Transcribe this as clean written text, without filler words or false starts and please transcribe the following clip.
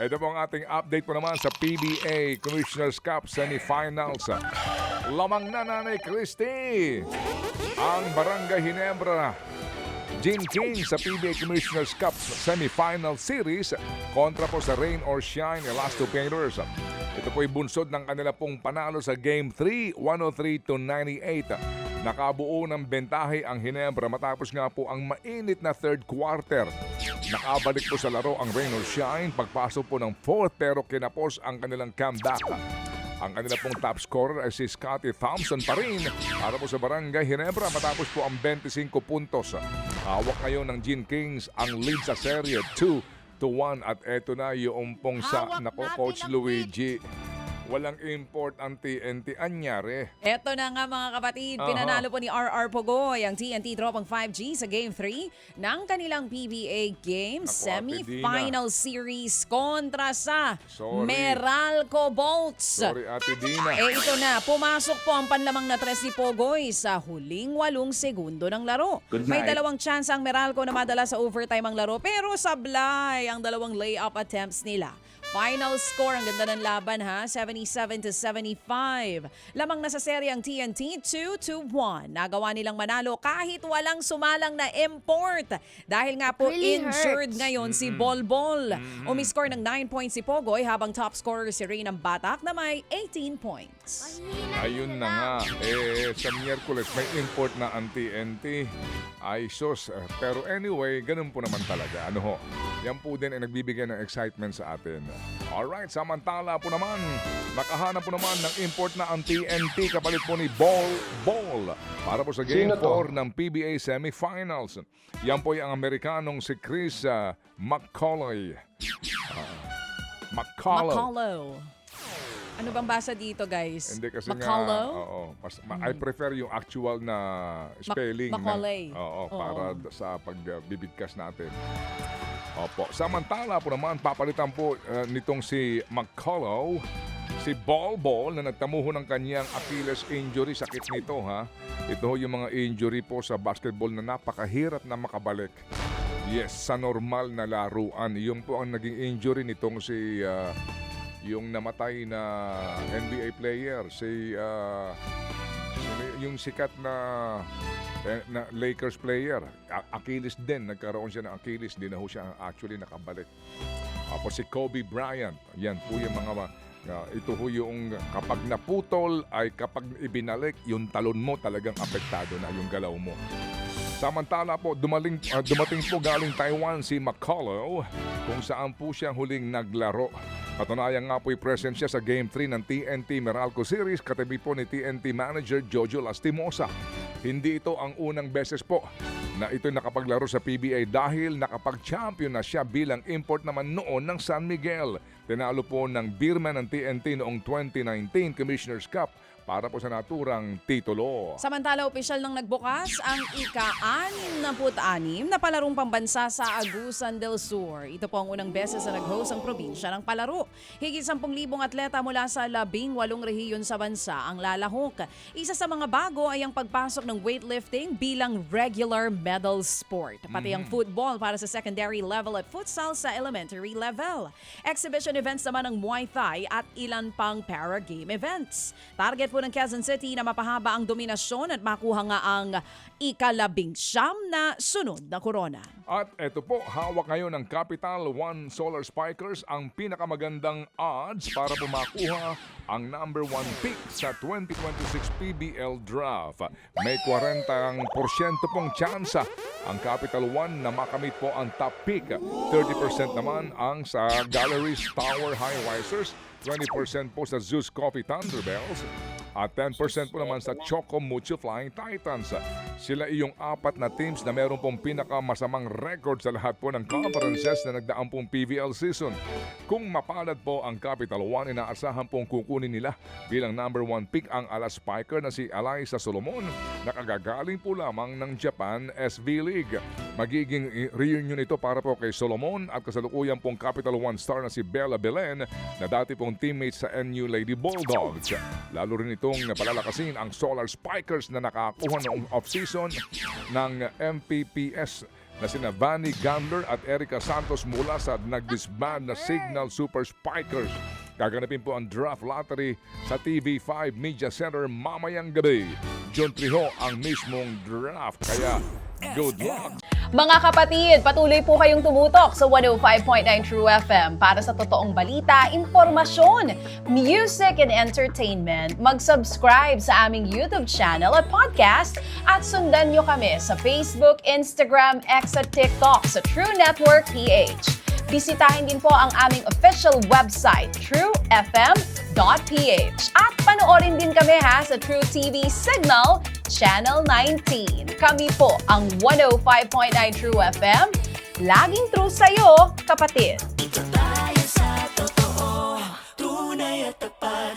Ito po ang ating update po naman sa PBA Commissioner's Cup Semifinals. Lamang na Nanay Christy ang Barangay Ginebra Gin King sa PBA Commissioner's Cup Semifinal Series kontra po sa Rain or Shine Elasto Painters. Ito po'y bunsod ng kanila pong panalo sa Game 3, 103-98. Nakabuo ng bentahe ang Ginebra matapos nga po ang mainit na third quarter. Nakabalik po sa laro ang Rain or Shine pagpasok po ng fourth pero kinapos ang kanilang comeback. Ang kanila pong top scorer ay si Scotty Thompson pa rin para po sa Barangay Ginebra matapos po ang 25 puntos. Hawak ngayon ng Gin Kings ang lead sa serye 2-1 at eto na yung pong sa Coach Luigi. Walang import ang TNT. Anyari. Eto na nga mga kapatid, pinanalo po ni RR Pogoy ang TNT Tropang 5G sa Game 3 ng kanilang PBA Game Semi-Final Series kontra sa Meralco Bolts. Sorry, Ate Dina. Ito na, pumasok po ang panlamang na tres ni Pogoy sa huling 8 segundo ng laro. May dalawang chance ang Meralco na madala sa overtime ang laro pero sablay ang dalawang layup attempts nila. Final score, ang ganda ng laban ha, 77-75. Lamang na sa serye ang TNT, 2-1. Nagawa nilang manalo kahit walang sumalang na import. Dahil nga po injured ngayon si Bolbol. Umiscore ng 9 points si Pogoy habang top scorer si Rain ng Batak na may 18 points. Ayun na nga. Sa Miyerkules may import na ang TNT. Ay sus. Pero anyway, ganun po naman talaga. Ano ho? Yan po din ay nagbibigay ng excitement sa atin. Alright, samantala po naman, nakahanap po naman ng import na ang TNT kapalit po ni Ball para po sa Game 4 ng PBA Semifinals. Yan po ay ang Amerikanong si Chris McCullough. McCullough. Ano bang basa dito, guys? Hindi kasi McCullough? I prefer yung actual na spelling. Macaulay. Para sa pagbibigkas natin. Opo. Samantala po naman, papalitan po nitong si McCullough, si Ball na nagtamuho ng kanyang Achilles injury. Sakit nito ha. Ito yung mga injury po sa basketball na napakahirap na makabalik. Yes, sa normal na laruan. Yung po ang naging injury nitong si yung namatay na NBA player, si yung sikat na Lakers player. Achilles din, nagkaroon siya ng Achilles, di na ho siya actually nakabalik. Tapos si Kobe Bryant, yan po yung mga ito ho yung kapag naputol ay kapag ibinalik, yung talon mo talagang apektado na yung galaw mo. Samantala po, dumating po galing Taiwan si McCullough kung saan po siya huling naglaro. Katunayan nga po'y present siya sa Game 3 ng TNT Meralco Series katabi po ni TNT manager Jojo Lastimosa. Hindi ito ang unang beses po na ito'y nakapaglaro sa PBA dahil nakapag-champion na siya bilang import naman noon ng San Miguel. Tinalo po ng Beerman ng TNT noong 2019 Commissioner's Cup para po sa naturang titulo. Samantala, opisyal nang nagbukas ang ika-66 na palarong pambansa sa Agusan del Sur. Ito po ang unang beses na nag-host ang probinsya ng palaro. Higit 10,000 atleta mula sa 18 rehiyon sa bansa ang lalahok. Isa sa mga bago ay ang pagpasok ng weightlifting bilang regular medal sport. Pati ang football para sa secondary level at futsal sa elementary level. Exhibition events naman ng Muay Thai at ilan pang para-game events. Target po ng Quezon City na mapahaba ang dominasyon at makuha nga ang ika-19 na sunod na korona. At eto po, hawak ngayon ng Capital One Solar Spikers ang pinakamagandang odds para po makuha ang number 1 pick sa 2026 PBL Draft. May 40% pong tsansa ang Capital One na makamit po ang top pick. 30% naman ang sa Galleries Tower High Risers, 20% po sa Zeus Coffee Thunderbells, at 10% po naman sa Choco Mucho Flying Titans. Sila iyong 4 na teams na meron pong pinakamasamang record sa lahat po ng conferences na nagdaang pong PBL season. Kung mapalad po ang Capital One, inaasahan pong kukunin nila bilang number 1 pick ang Alas Spiker na si Alaysa Solomon na kagagaling po lamang ng Japan SV League. Magiging reunion ito para po kay Solomon at kasalukuyan pong Capital One star na si Bella Belen na dati pong teammate sa NU Lady Bulldogs. Lalo rin itong palalakasin ang Solar Spikers na nakakuha noong off-season ng MPPS na sina Vanny Gandler at Erica Santos mula sa nag-disband na Signal Super Spikers. Gaganapin po ang draft lottery sa TV5 Media Center mamayang gabi. John Triho ang mismong draft, kaya good luck! Mga kapatid, patuloy po kayong tumutok sa 105.9 True FM para sa totoong balita, impormasyon, music, and entertainment. Mag-subscribe sa aming YouTube channel at podcast at sundan nyo kami sa Facebook, Instagram, X at TikTok sa True Network PH. Bisitahin din po ang aming official website, truefm.ph. At panoorin din kami sa True TV Signal, Channel 19. Kami po ang 105.9 True FM. Laging true sa'yo, kapatid.